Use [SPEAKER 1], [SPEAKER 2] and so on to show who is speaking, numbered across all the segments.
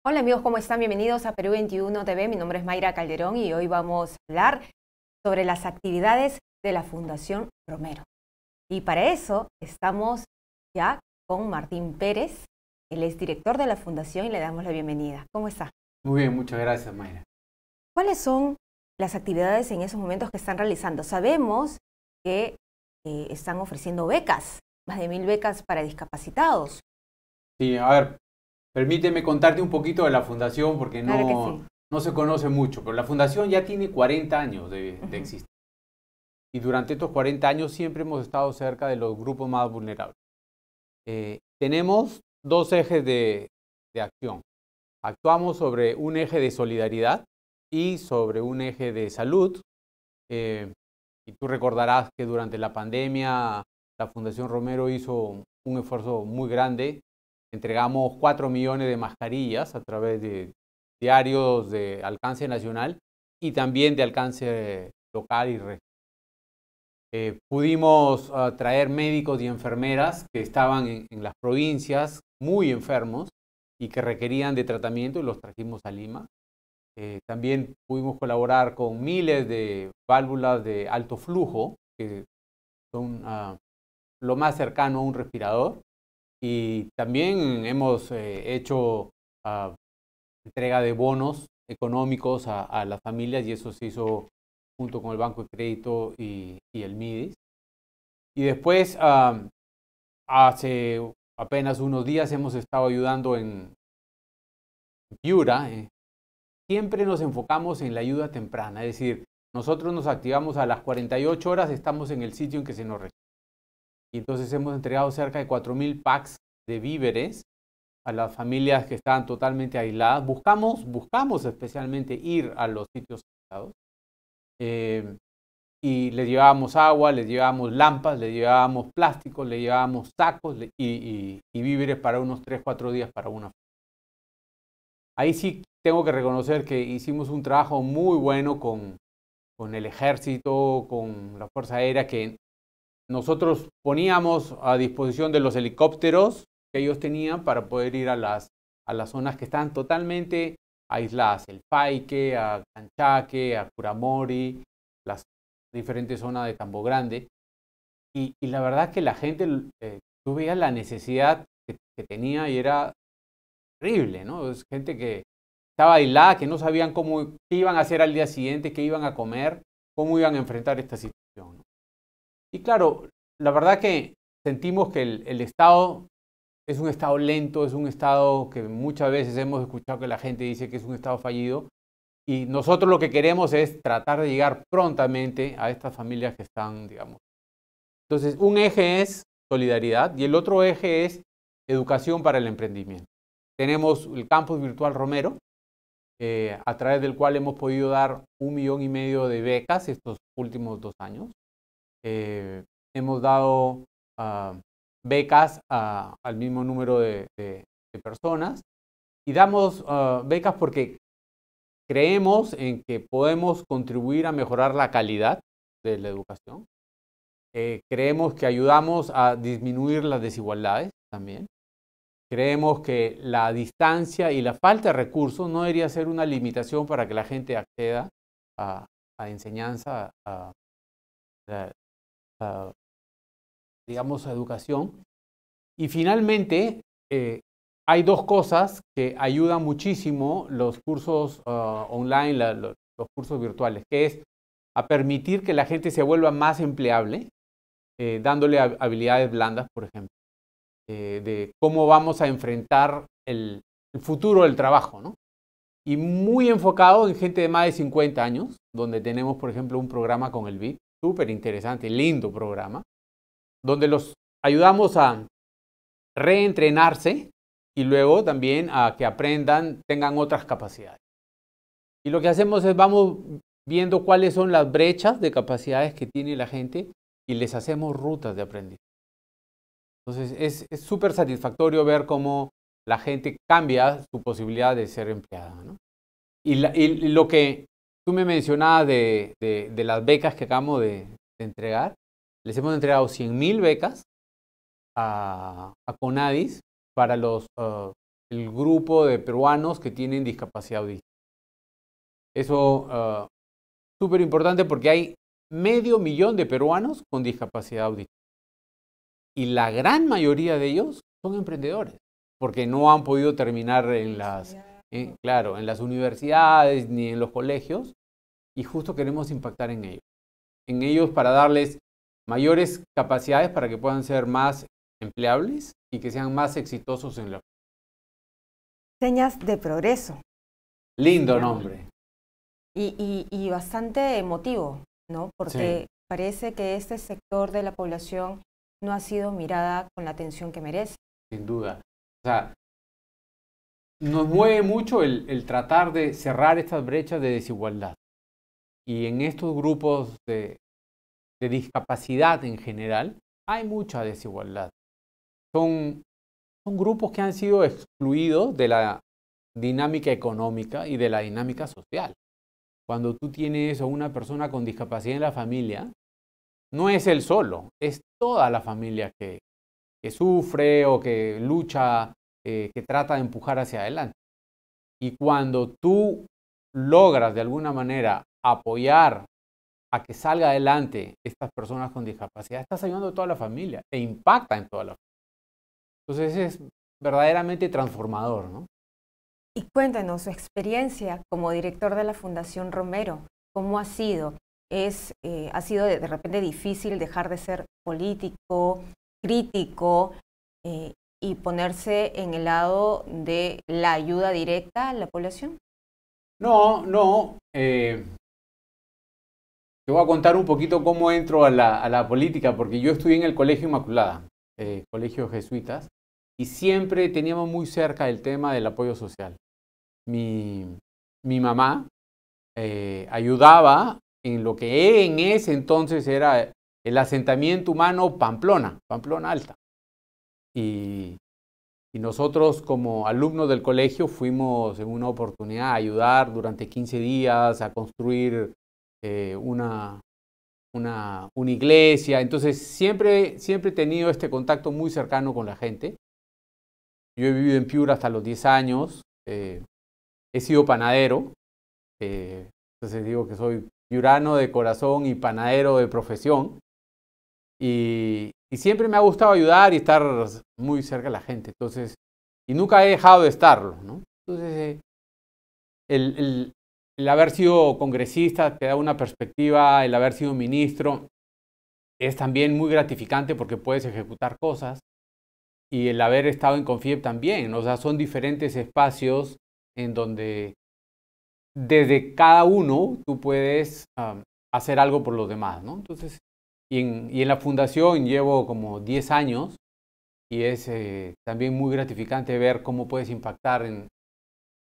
[SPEAKER 1] Hola amigos, ¿cómo están? Bienvenidos a Perú 21 TV. Mi nombre es Mayra Calderón y hoy vamos a hablar sobre las actividades de la Fundación Romero. Y para eso estamos ya con Martín Pérez. Él es director de la Fundación y le damos la bienvenida. ¿Cómo está?
[SPEAKER 2] Muy bien, muchas gracias, Mayra.
[SPEAKER 1] ¿Cuáles son las actividades en esos momentos que están realizando? Sabemos que están ofreciendo becas, más de 1000 becas para discapacitados.
[SPEAKER 2] Sí, a ver, permíteme contarte un poquito de la fundación porque
[SPEAKER 1] Claro que sí.
[SPEAKER 2] no se conoce mucho, pero la fundación ya tiene 40 años de existir. Y durante estos 40 años siempre hemos estado cerca de los grupos más vulnerables. Tenemos dos ejes de acción. Actuamos sobre un eje de solidaridad y sobre un eje de salud. Y tú recordarás que durante la pandemia la Fundación Romero hizo un esfuerzo muy grande. Entregamos 4 millones de mascarillas a través de diarios de alcance nacional y también de alcance local y regional. Pudimos traer médicos y enfermeras que estaban en las provincias muy enfermos y que requerían de tratamiento y los trajimos a Lima. También pudimos colaborar con miles de válvulas de alto flujo, que son lo más cercano a un respirador. Y también hemos hecho entrega de bonos económicos a las familias y eso se hizo junto con el Banco de Crédito y el MIDIS. Y después, hace apenas unos días hemos estado ayudando en Piura. Siempre nos enfocamos en la ayuda temprana, es decir, nosotros nos activamos a las 48 horas, estamos en el sitio en que se nos requiere. Y entonces hemos entregado cerca de 4000 packs de víveres a las familias que estaban totalmente aisladas. Buscamos especialmente ir a los sitios aislados. Y les llevábamos agua, les llevábamos lámparas, les llevábamos plásticos, les llevábamos sacos y víveres para unos 3-4 días para una familia. Ahí sí tengo que reconocer que hicimos un trabajo muy bueno con el ejército, con la Fuerza Aérea, que nosotros poníamos a disposición de los helicópteros que ellos tenían para poder ir a las zonas que están totalmente aisladas, el Paique, a Canchaque, a Curamori, las diferentes zonas de Campo Grande. Y la verdad que la gente, tú veías la necesidad que tenía y era terrible, ¿no? Es gente que estaba aislada, que no sabían qué iban a hacer al día siguiente, qué iban a comer, cómo iban a enfrentar esta situación, ¿no? Y claro, la verdad que sentimos que el Estado es un Estado lento, es un Estado que muchas veces hemos escuchado que la gente dice que es un Estado fallido. Y nosotros lo que queremos es tratar de llegar prontamente a estas familias que están, digamos. Entonces, un eje es solidaridad y el otro eje es educación para el emprendimiento. Tenemos el Campus Virtual Romero, a través del cual hemos podido dar 1,5 millones de becas estos últimos 2 años. Hemos dado becas al mismo número de personas y damos becas porque creemos en que podemos contribuir a mejorar la calidad de la educación. Creemos que ayudamos a disminuir las desigualdades también. Creemos que la distancia y la falta de recursos no debería ser una limitación para que la gente acceda a enseñanza, digamos, a educación. Y finalmente, hay dos cosas que ayudan muchísimo los cursos online, los cursos virtuales, que es a permitir que la gente se vuelva más empleable, dándole habilidades blandas, por ejemplo, de cómo vamos a enfrentar el futuro del trabajo, ¿no? Y muy enfocado en gente de más de 50 años, donde tenemos, por ejemplo, un programa con el BID, súper interesante, lindo programa, donde los ayudamos a reentrenarse y luego también a que aprendan, tengan otras capacidades. Y lo que hacemos es vamos viendo cuáles son las brechas de capacidades que tiene la gente y les hacemos rutas de aprendizaje. Entonces es súper satisfactorio ver cómo la gente cambia su posibilidad de ser empleada, ¿no? Y lo que tú me mencionabas de las becas que acabamos de entregar, les hemos entregado 100,000 becas a CONADIS para los el grupo de peruanos que tienen discapacidad auditiva. Eso súper importante porque hay 500.000 de peruanos con discapacidad auditiva. Y la gran mayoría de ellos son emprendedores, porque no han podido terminar en claro, en las universidades ni en los colegios, y justo queremos impactar en ellos para darles mayores capacidades para que puedan ser más empleables y que sean más exitosos en la vida.
[SPEAKER 1] Señas de progreso.
[SPEAKER 2] Lindo nombre.
[SPEAKER 1] Y bastante emotivo, ¿no? Porque
[SPEAKER 2] Sí.
[SPEAKER 1] parece que este sector de la población no ha sido mirada con la atención que merece.
[SPEAKER 2] Sin duda. O sea, nos mueve mucho el tratar de cerrar estas brechas de desigualdad. Y en estos grupos de discapacidad en general, hay mucha desigualdad. Son grupos que han sido excluidos de la dinámica económica y de la dinámica social. Cuando tú tienes a una persona con discapacidad en la familia, no es él solo, es toda la familia que sufre o que lucha, que trata de empujar hacia adelante. Y cuando tú logras de alguna manera apoyar a que salga adelante estas personas con discapacidad, estás ayudando a toda la familia e impacta en toda la familia. Entonces es verdaderamente transformador, ¿no?
[SPEAKER 1] Y cuéntanos su experiencia como director de la Fundación Romero. ¿Cómo ha sido? ¿Ha sido de repente difícil dejar de ser político, crítico y ponerse en el lado de la ayuda directa a la población?
[SPEAKER 2] No. Te voy a contar un poquito cómo entro a la política, porque yo estudié en el Colegio Inmaculada, colegio jesuitas, y siempre teníamos muy cerca el tema del apoyo social. Mi mamá ayudaba en lo que en ese entonces era el asentamiento humano Pamplona Alta. Y nosotros como alumnos del colegio fuimos en una oportunidad a ayudar durante 15 días a construir una iglesia. Entonces siempre he tenido este contacto muy cercano con la gente. Yo he vivido en Piura hasta los 10 años. He sido panadero. Entonces digo que soy piurano de corazón y panadero de profesión. Y siempre me ha gustado ayudar y estar muy cerca de la gente. Entonces, y nunca he dejado de estarlo, ¿no? Entonces, el haber sido congresista te da una perspectiva, el haber sido ministro es también muy gratificante porque puedes ejecutar cosas, y el haber estado en CONFIEP también, o sea, son diferentes espacios en donde desde cada uno tú puedes hacer algo por los demás, ¿no? Entonces, y en la fundación llevo como 10 años y es también muy gratificante ver cómo puedes impactar en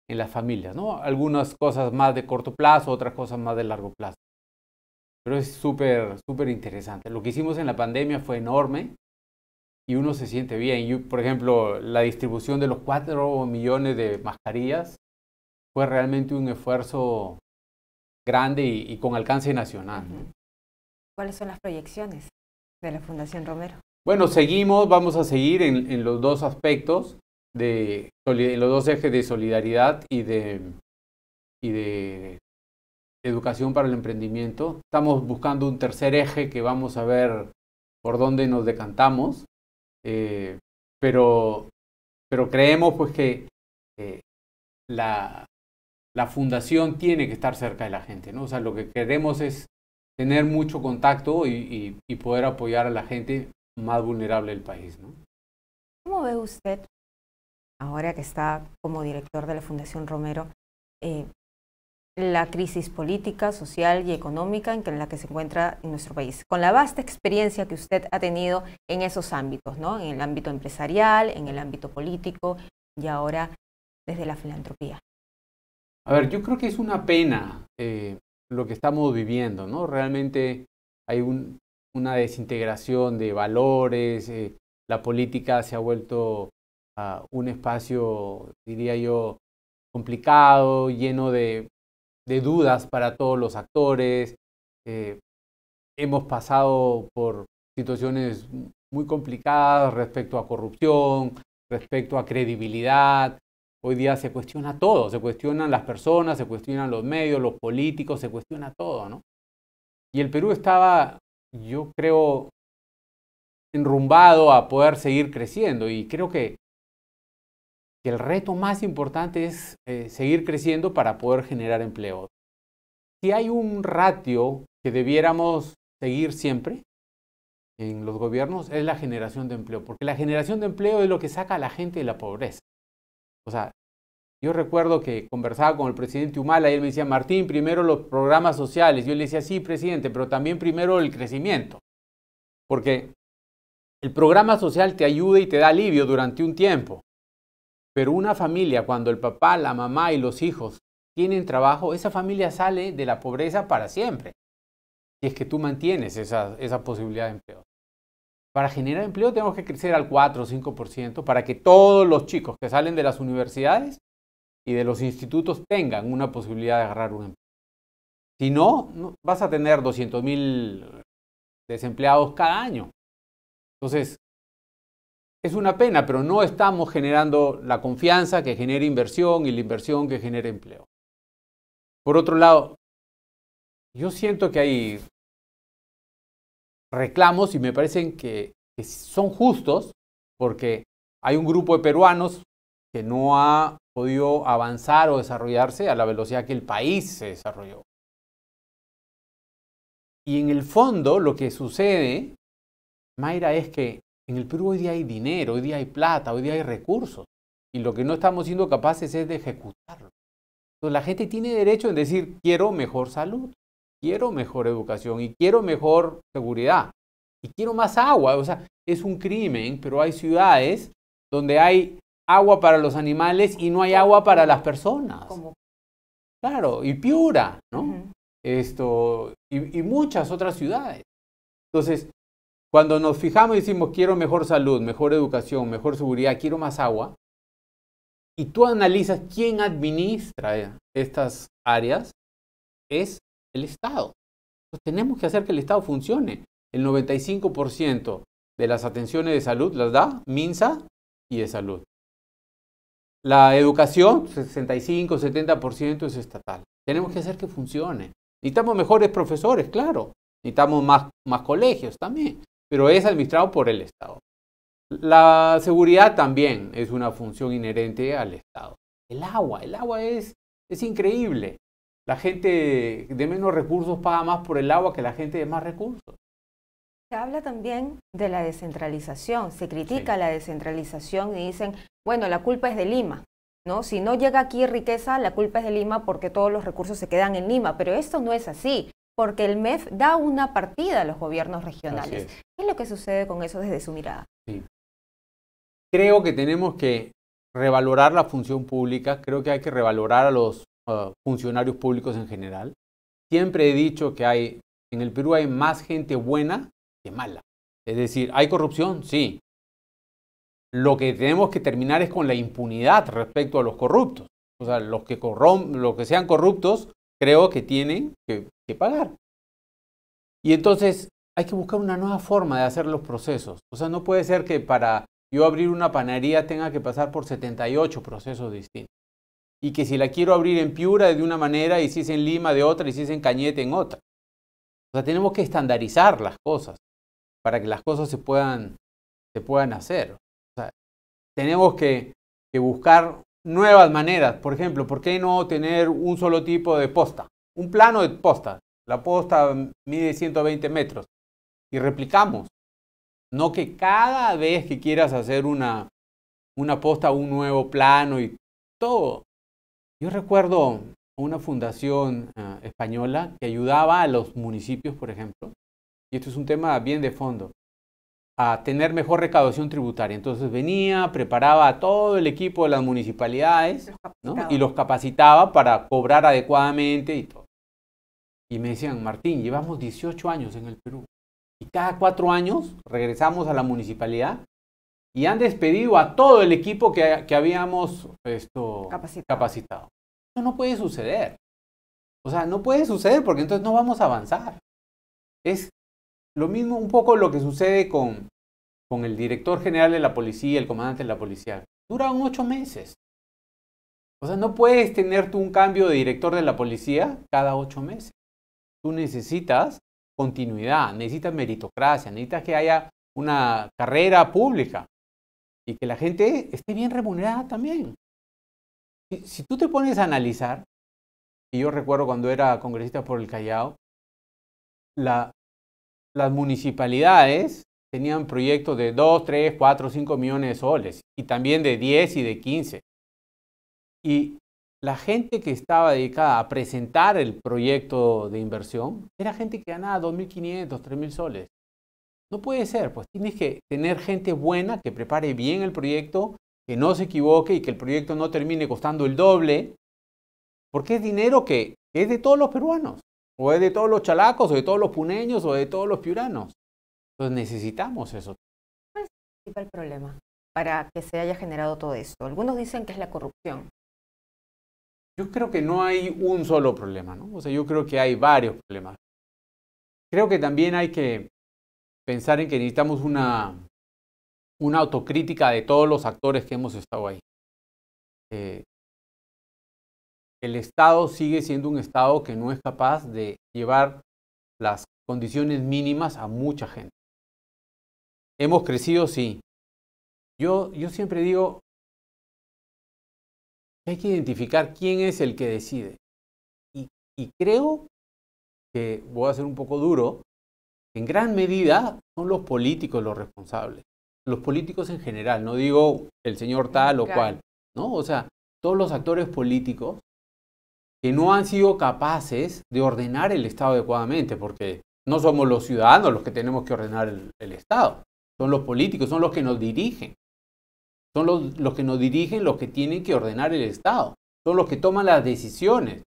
[SPEAKER 2] las familias, ¿no? Algunas cosas más de corto plazo, otras cosas más de largo plazo. Pero es súper interesante. Lo que hicimos en la pandemia fue enorme y uno se siente bien. Yo, por ejemplo, la distribución de los 4 millones de mascarillas fue realmente un esfuerzo grande y con alcance nacional, ¿no?
[SPEAKER 1] ¿Cuáles son las proyecciones de la Fundación Romero?
[SPEAKER 2] Bueno, vamos a seguir en los dos aspectos, en los dos ejes de solidaridad y de educación para el emprendimiento. Estamos buscando un tercer eje que vamos a ver por dónde nos decantamos, pero creemos pues que la fundación tiene que estar cerca de la gente, ¿no? O sea, lo que queremos es tener mucho contacto y poder apoyar a la gente más vulnerable del país, ¿no?
[SPEAKER 1] ¿Cómo ve usted, ahora que está como director de la Fundación Romero, la crisis política, social y económica en la que se encuentra en nuestro país, con la vasta experiencia que usted ha tenido en esos ámbitos, ¿no? En el ámbito empresarial, en el ámbito político y ahora desde la filantropía?
[SPEAKER 2] A ver, yo creo que es una pena lo que estamos viviendo, ¿no? Realmente hay una desintegración de valores, la política se ha vuelto un espacio, diría yo, complicado, lleno de dudas para todos los actores. Hemos pasado por situaciones muy complicadas respecto a corrupción, respecto a credibilidad. Hoy día se cuestiona todo, se cuestionan las personas, se cuestionan los medios, los políticos, se cuestiona todo, ¿no? Y el Perú estaba, yo creo, enrumbado a poder seguir creciendo y creo que el reto más importante es seguir creciendo para poder generar empleo. Si hay un ratio que debiéramos seguir siempre en los gobiernos es la generación de empleo, porque la generación de empleo es lo que saca a la gente de la pobreza. O sea, yo recuerdo que conversaba con el presidente Humala y él me decía, Martín, primero los programas sociales. Yo le decía, sí, presidente, pero también primero el crecimiento. Porque el programa social te ayuda y te da alivio durante un tiempo. Pero una familia, cuando el papá, la mamá y los hijos tienen trabajo, esa familia sale de la pobreza para siempre. Si es que tú mantienes esa posibilidad de empleo. Para generar empleo tenemos que crecer al 4 o 5% para que todos los chicos que salen de las universidades y de los institutos tengan una posibilidad de agarrar un empleo. Si no, vas a tener 200,000 desempleados cada año. Entonces, es una pena, pero no estamos generando la confianza que genere inversión y la inversión que genere empleo. Por otro lado, yo siento que hay reclamos y me parecen que son justos porque hay un grupo de peruanos que no ha podido avanzar o desarrollarse a la velocidad que el país se desarrolló. Y en el fondo lo que sucede, Mayra, es que en el Perú hoy día hay dinero, hoy día hay plata, hoy día hay recursos. Y lo que no estamos siendo capaces es de ejecutarlo. Entonces la gente tiene derecho en decir, quiero mejor salud, quiero mejor educación y quiero mejor seguridad. Y quiero más agua. O sea, es un crimen, pero hay ciudades donde hay agua para los animales y no hay agua para las personas. Claro, y Piura, ¿no? Y muchas otras ciudades. Entonces, cuando nos fijamos y decimos, quiero mejor salud, mejor educación, mejor seguridad, quiero más agua, y tú analizas quién administra estas áreas, es el Estado. Entonces, tenemos que hacer que el Estado funcione. El 95% de las atenciones de salud las da MINSA y de salud. La educación, 65-70% es estatal. Tenemos que hacer que funcione. Necesitamos mejores profesores, claro. Necesitamos más colegios también. Pero es administrado por el Estado. La seguridad también es una función inherente al Estado. El agua es increíble. La gente de menos recursos paga más por el agua que la gente de más recursos.
[SPEAKER 1] Se habla también de la descentralización, se critica la descentralización y dicen, bueno, la culpa es de Lima, ¿no? Si no llega aquí riqueza, la culpa es de Lima porque todos los recursos se quedan en Lima, pero esto no es así, porque el MEF da una partida a los gobiernos regionales. ¿Qué es lo que sucede con eso desde su mirada?
[SPEAKER 2] Sí. Creo que tenemos que revalorar la función pública, creo que hay que revalorar a los funcionarios públicos en general. Siempre he dicho que en el Perú hay más gente buena que mala. Es decir, ¿hay corrupción? Sí. Lo que tenemos que terminar es con la impunidad respecto a los corruptos. O sea, los que sean corruptos, creo que tienen que pagar. Y entonces hay que buscar una nueva forma de hacer los procesos. O sea, no puede ser que para yo abrir una panadería tenga que pasar por 78 procesos distintos. Y que si la quiero abrir en Piura de una manera, y si es en Lima de otra, y si es en Cañete en otra. O sea, tenemos que estandarizar las cosas para que las cosas se puedan hacer. O sea, tenemos que buscar nuevas maneras. Por ejemplo, ¿por qué no tener un solo tipo de posta? Un plano de posta. La posta mide 120 metros. Y replicamos. No que cada vez que quieras hacer una posta, un nuevo plano y todo. Yo recuerdo una fundación española que ayudaba a los municipios, por ejemplo, y esto es un tema bien de fondo, a tener mejor recaudación tributaria. Entonces venía, preparaba a todo el equipo de las municipalidades, ¿no? Y los capacitaba para cobrar adecuadamente y todo. Y me decían, Martín, llevamos 18 años en el Perú y cada 4 años regresamos a la municipalidad y han despedido a todo el equipo que habíamos capacitado. Eso no puede suceder. O sea, no puede suceder porque entonces no vamos a avanzar. Es lo mismo un poco lo que sucede con el director general de la policía, el comandante de la policía. Duran 8 meses. O sea, no puedes tener tú un cambio de director de la policía cada 8 meses. Tú necesitas continuidad, necesitas meritocracia, necesitas que haya una carrera pública y que la gente esté bien remunerada también. Si tú te pones a analizar, y yo recuerdo cuando era congresista por el Callao, las municipalidades tenían proyectos de 2, 3, 4, 5 millones de soles y también de 10 y de 15. Y la gente que estaba dedicada a presentar el proyecto de inversión era gente que ganaba 2.500, 3.000 soles. No puede ser, pues tienes que tener gente buena que prepare bien el proyecto, que no se equivoque y que el proyecto no termine costando el doble, porque es dinero que es de todos los peruanos, o es de todos los chalacos, o de todos los puneños, o de todos los piuranos. Entonces necesitamos eso.
[SPEAKER 1] ¿Cuál es el principal problema para que se haya generado todo esto? Algunos dicen que es la corrupción.
[SPEAKER 2] Yo creo que no hay un solo problema, ¿no? O sea, yo creo que hay varios problemas. Creo que también hay que pensar en que necesitamos una autocrítica de todos los actores que hemos estado ahí. El Estado sigue siendo un Estado que no es capaz de llevar las condiciones mínimas a mucha gente. Hemos crecido, sí. Yo siempre digo que hay que identificar quién es el que decide. Y creo que, voy a ser un poco duro, en gran medida son los políticos los responsables. Los políticos en general, no digo el señor tal o cual, ¿no? O sea, todos los actores políticos que no han sido capaces de ordenar el Estado adecuadamente, porque no somos los ciudadanos los que tenemos que ordenar el Estado, son los políticos, son los que nos dirigen, son los que nos dirigen los que tienen que ordenar el Estado, son los que toman las decisiones.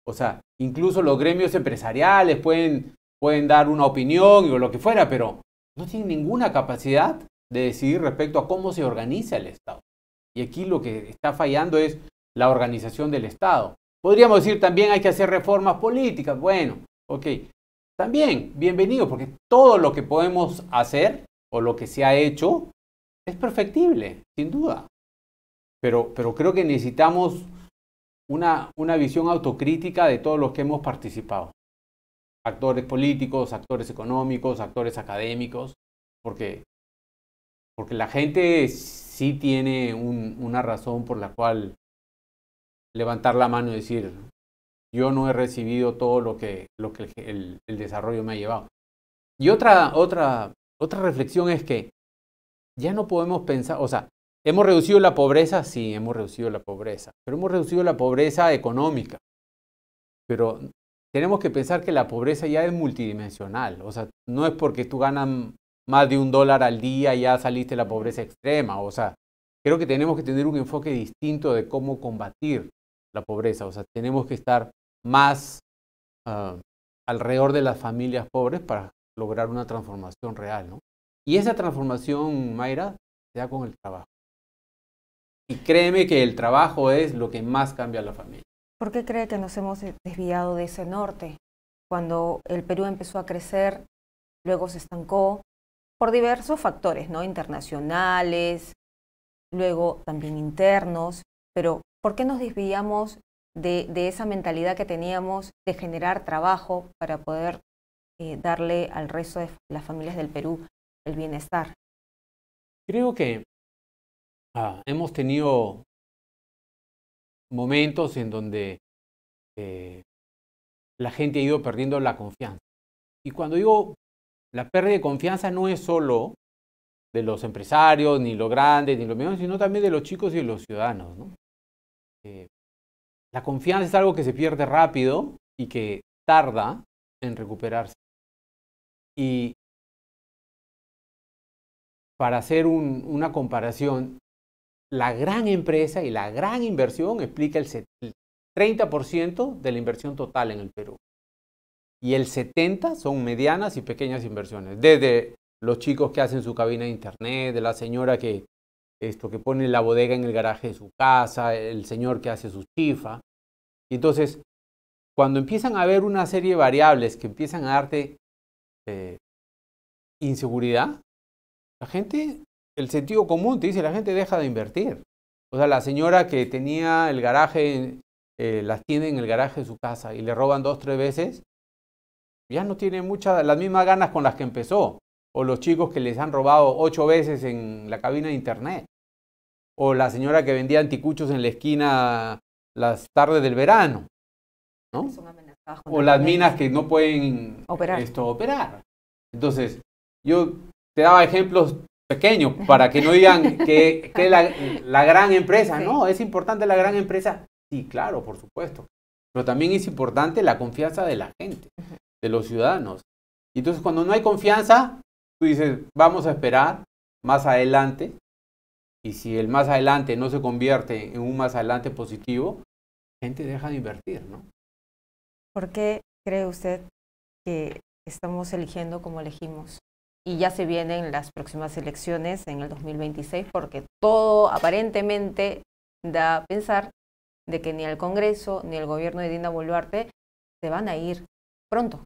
[SPEAKER 2] O sea, incluso los gremios empresariales pueden dar una opinión o lo que fuera, pero no tienen ninguna capacidad de decidir respecto a cómo se organiza el Estado. Y aquí lo que está fallando es la organización del Estado. Podríamos decir también hay que hacer reformas políticas. Bueno, ok, también bienvenido, porque todo lo que podemos hacer o lo que se ha hecho es perfectible, sin duda. Pero creo que necesitamos una visión autocrítica de todos los que hemos participado. Actores políticos, actores económicos, actores académicos, porque la gente sí tiene una razón por la cual levantar la mano y decir, yo no he recibido todo lo que el desarrollo me ha llevado. Y otra reflexión es que ya no podemos pensar, o sea, ¿hemos reducido la pobreza? Sí, hemos reducido la pobreza, pero hemos reducido la pobreza económica. Pero tenemos que pensar que la pobreza ya es multidimensional, o sea, no es porque tú ganas más de $1 al día y ya saliste de la pobreza extrema, o sea, creo que tenemos que tener un enfoque distinto de cómo combatir la pobreza, o sea, tenemos que estar más alrededor de las familias pobres para lograr una transformación real, ¿no? Y esa transformación, Mayra, se da con el trabajo. Y créeme que el trabajo es lo que más cambia a la familia.
[SPEAKER 1] ¿Por qué cree que nos hemos desviado de ese norte? Cuando el Perú empezó a crecer, luego se estancó por diversos factores, ¿no? Internacionales, luego también internos, pero ¿por qué nos desviamos de esa mentalidad que teníamos de generar trabajo para poder darle al resto de las familias del Perú el bienestar?
[SPEAKER 2] Creo que hemos tenido momentos en donde la gente ha ido perdiendo la confianza. Y cuando digo la pérdida de confianza no es solo de los empresarios, ni los grandes, ni los medianos, sino también de los chicos y de los ciudadanos, ¿no? La confianza es algo que se pierde rápido y que tarda en recuperarse. Y para hacer una comparación, la gran empresa y la gran inversión explica el 30% de la inversión total en el Perú. Y el 70% son medianas y pequeñas inversiones, desde los chicos que hacen su cabina de internet, de la señora que pone la bodega en el garaje de su casa, el señor que hace su chifa. Y entonces, cuando empiezan a haber una serie de variables que empiezan a darte inseguridad, la gente, el sentido común te dice, la gente deja de invertir. O sea, la señora que tenía el garaje, las tiene en el garaje de su casa y le roban 2, 3 veces, ya no tiene las mismas ganas con las que empezó. O los chicos que les han robado 8 veces en la cabina de internet. O la señora que vendía anticuchos en la esquina las tardes del verano, ¿no? O las minas que no pueden operar. Entonces, yo te daba ejemplos pequeños para que no digan que la gran empresa. Sí. No, ¿es importante la gran empresa? Sí, claro, por supuesto. Pero también es importante la confianza de la gente, de los ciudadanos. Y entonces, cuando no hay confianza, tú dices, vamos a esperar más adelante. Y si el más adelante no se convierte en un más adelante positivo, la gente deja de invertir, ¿no?
[SPEAKER 1] ¿Por qué cree usted que estamos eligiendo como elegimos? Y ya se vienen las próximas elecciones en el 2026, porque todo aparentemente da a pensar de que ni el Congreso ni el gobierno de Dina Boluarte se van a ir pronto.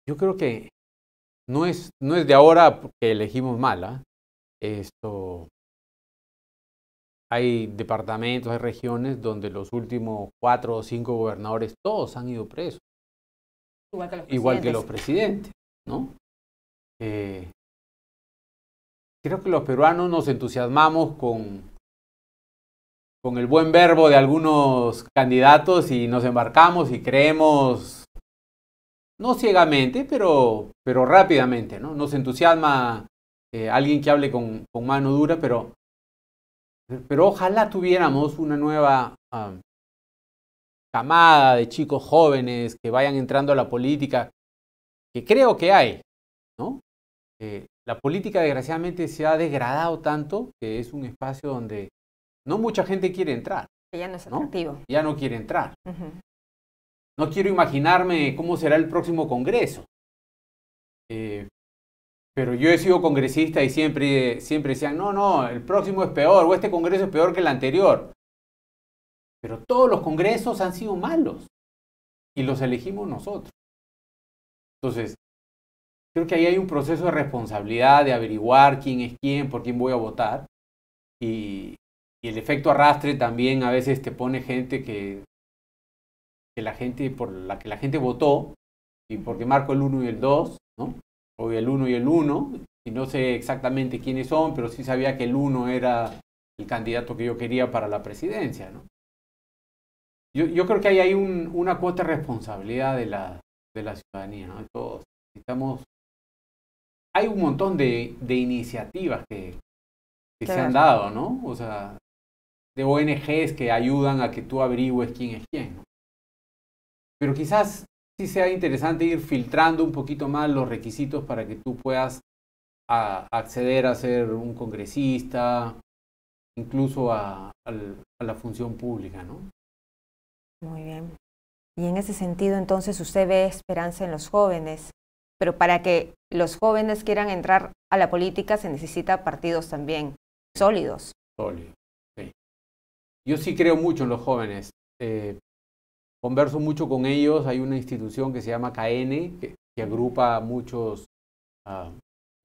[SPEAKER 2] Yo creo que no es de ahora que elegimos mal, ¿eh? Hay departamentos, hay regiones donde los últimos 4 o 5 gobernadores todos han ido presos. Igual que los presidentes, ¿no? Creo que los peruanos nos entusiasmamos con el buen verbo de algunos candidatos y nos embarcamos y creemos, no ciegamente, pero rápidamente, ¿no? Nos entusiasma alguien que hable con mano dura, pero ojalá tuviéramos una nueva camada de chicos jóvenes que vayan entrando a la política, que creo que hay, ¿no? La política desgraciadamente se ha degradado tanto que es un espacio donde no mucha gente quiere entrar.
[SPEAKER 1] Que ya no es atractivo.
[SPEAKER 2] ¿No? Ya no quiere entrar. No quiero imaginarme cómo será el próximo Congreso. Pero yo he sido congresista y siempre decían, no, el próximo es peor, o este Congreso es peor que el anterior. Pero todos los congresos han sido malos y los elegimos nosotros. Entonces, creo que ahí hay un proceso de responsabilidad, de averiguar quién es quién, por quién voy a votar. Y el efecto arrastre también a veces te pone gente por la que la gente votó, y porque marco el 1 y el 2, ¿no? O el 1 y el 1, y no sé exactamente quiénes son, pero sí sabía que el 1 era el candidato que yo quería para la presidencia, ¿no? Yo creo que ahí hay una cuota de responsabilidad de la ciudadanía, ¿no? Todos necesitamos. Hay un montón de iniciativas que se han dado, ¿no? O sea, de ONGs que ayudan a que tú averigües quién es quién, ¿no? Pero quizás sí sea interesante ir filtrando un poquito más los requisitos para que tú puedas acceder a ser un congresista, incluso a la función pública, ¿no?
[SPEAKER 1] Muy bien. Y en ese sentido, entonces, usted ve esperanza en los jóvenes, pero para que los jóvenes quieran entrar a la política se necesita partidos también sólidos.
[SPEAKER 2] Sólidos, sí. Yo sí creo mucho en los jóvenes. Converso mucho con ellos. Hay una institución que se llama CAEN, que agrupa a muchos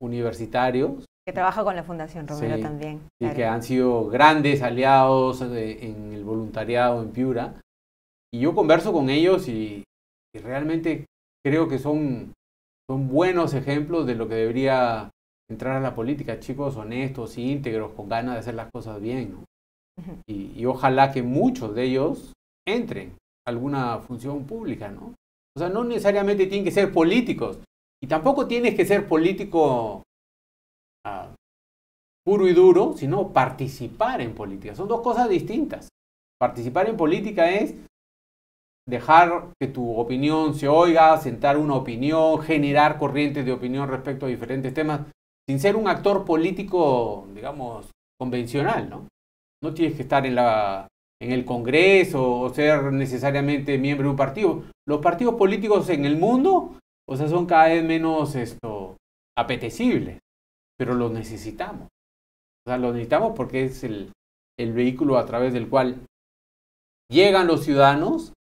[SPEAKER 2] universitarios.
[SPEAKER 1] Que trabaja con la Fundación Romero, sí, también.
[SPEAKER 2] Y claro, que han sido grandes aliados en el voluntariado en Piura. Y yo converso con ellos y realmente creo que son buenos ejemplos de lo que debería entrar a la política. Chicos honestos, íntegros, con ganas de hacer las cosas bien, ¿no? Y ojalá que muchos de ellos entren a alguna función pública, ¿no? O sea, no necesariamente tienen que ser políticos. Y tampoco tienes que ser político puro y duro, sino participar en política. Son dos cosas distintas. Participar en política es dejar que tu opinión se oiga, sentar una opinión, generar corrientes de opinión respecto a diferentes temas, sin ser un actor político, digamos, convencional, ¿no? No tienes que estar en el Congreso o ser necesariamente miembro de un partido. Los partidos políticos en el mundo, o sea, son cada vez menos apetecibles, pero los necesitamos. O sea, los necesitamos porque es el vehículo a través del cual llegan los ciudadanos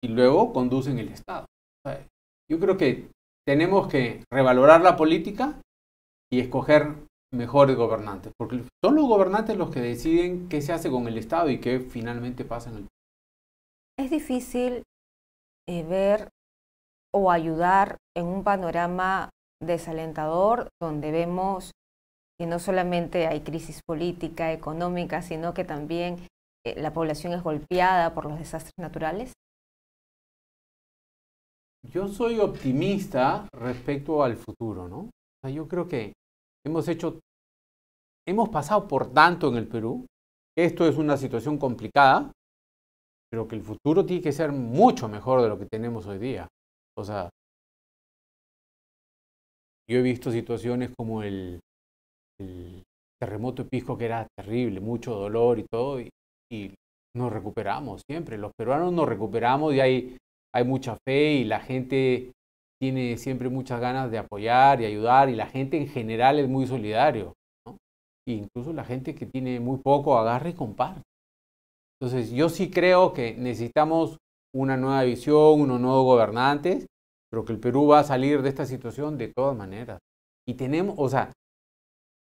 [SPEAKER 2] y luego conducen el Estado. O sea, yo creo que tenemos que revalorar la política y escoger mejores gobernantes, porque son los gobernantes los que deciden qué se hace con el Estado y qué finalmente pasa en el país.
[SPEAKER 1] Es difícil ver o ayudar en un panorama desalentador donde vemos que no solamente hay crisis política, económica, sino que también la población es golpeada por los desastres naturales.
[SPEAKER 2] Yo soy optimista respecto al futuro, ¿no? O sea, yo creo que hemos pasado por tanto en el Perú, esto es una situación complicada, pero que el futuro tiene que ser mucho mejor de lo que tenemos hoy día. O sea, yo he visto situaciones como el terremoto de Pisco, que era terrible, mucho dolor y todo, y nos recuperamos siempre. Los peruanos nos recuperamos y hay mucha fe y la gente tiene siempre muchas ganas de apoyar y ayudar, y la gente en general es muy solidario, ¿no? E incluso la gente que tiene muy poco agarra y comparte. Entonces yo sí creo que necesitamos una nueva visión, unos nuevos gobernantes, pero que el Perú va a salir de esta situación de todas maneras. Y tenemos, o sea,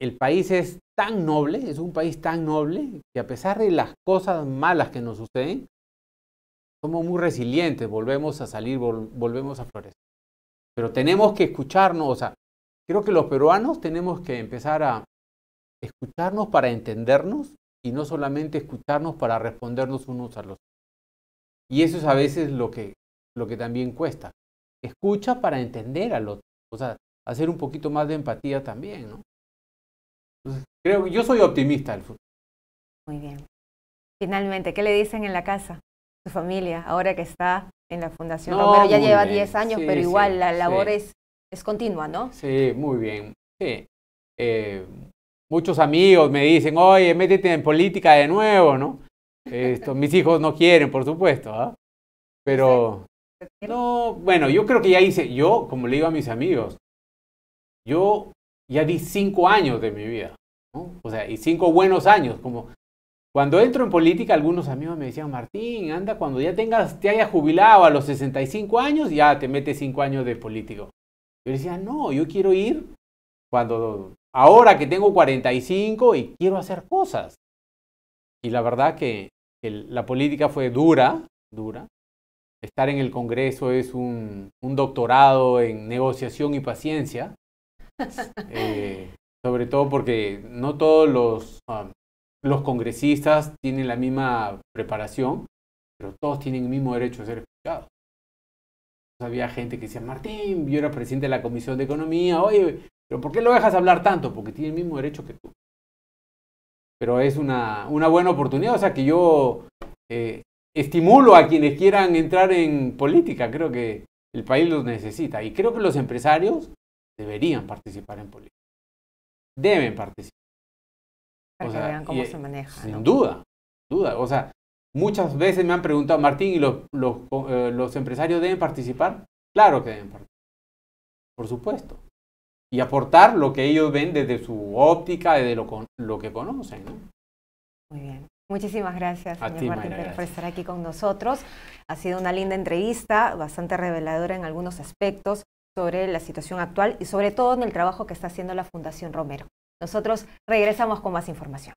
[SPEAKER 2] el país es tan noble, es un país tan noble, que a pesar de las cosas malas que nos suceden, somos muy resilientes, volvemos a salir, volvemos a florecer. Pero tenemos que escucharnos, o sea, creo que los peruanos tenemos que empezar a escucharnos para entendernos y no solamente escucharnos para respondernos unos a los otros. Y eso es a veces lo que también cuesta. Escucha para entender al otro, o sea, hacer un poquito más de empatía también, ¿no? Entonces, creo que yo soy optimista del futuro.
[SPEAKER 1] Muy bien. Finalmente, ¿qué le dicen en la casa, su familia, ahora que está en la Fundación Romero? Ya lleva 10 años, sí, pero igual la labor es continua, ¿no?
[SPEAKER 2] Sí, muy bien. Sí. Muchos amigos me dicen, oye, métete en política de nuevo, ¿no? Mis hijos no quieren, por supuesto, ¿ah? Pero, no, bueno, yo creo que ya hice, yo, como le digo a mis amigos, yo ya di 5 años de mi vida, ¿no? O sea, y 5 buenos años, como cuando entro en política, algunos amigos me decían, Martín, anda, cuando ya te hayas jubilado a los 65 años, ya te metes 5 años de político. Yo decía, no, yo quiero ir ahora que tengo 45 y quiero hacer cosas. Y la verdad que la política fue dura. Estar en el Congreso es un doctorado en negociación y paciencia. Sobre todo porque no todos los congresistas tienen la misma preparación, pero todos tienen el mismo derecho a ser escuchados. Había gente que decía, Martín, yo era presidente de la Comisión de Economía, oye, pero ¿por qué lo dejas hablar tanto? Porque tiene el mismo derecho que tú. Pero es una buena oportunidad, o sea que yo estimulo a quienes quieran entrar en política, creo que el país los necesita, y creo que los empresarios deberían participar en política. Deben participar.
[SPEAKER 1] Para que vean cómo se maneja.
[SPEAKER 2] Sin duda. O sea, muchas veces me han preguntado, Martín, ¿y los empresarios deben participar? Claro que deben participar. Por supuesto. Y aportar lo que ellos ven desde su óptica, desde lo que conocen, ¿no?
[SPEAKER 1] Muy bien. Muchísimas gracias, señor Martín Pérez, por estar aquí con nosotros. Ha sido una linda entrevista, bastante reveladora en algunos aspectos sobre la situación actual y sobre todo en el trabajo que está haciendo la Fundación Romero. Nosotros regresamos con más información.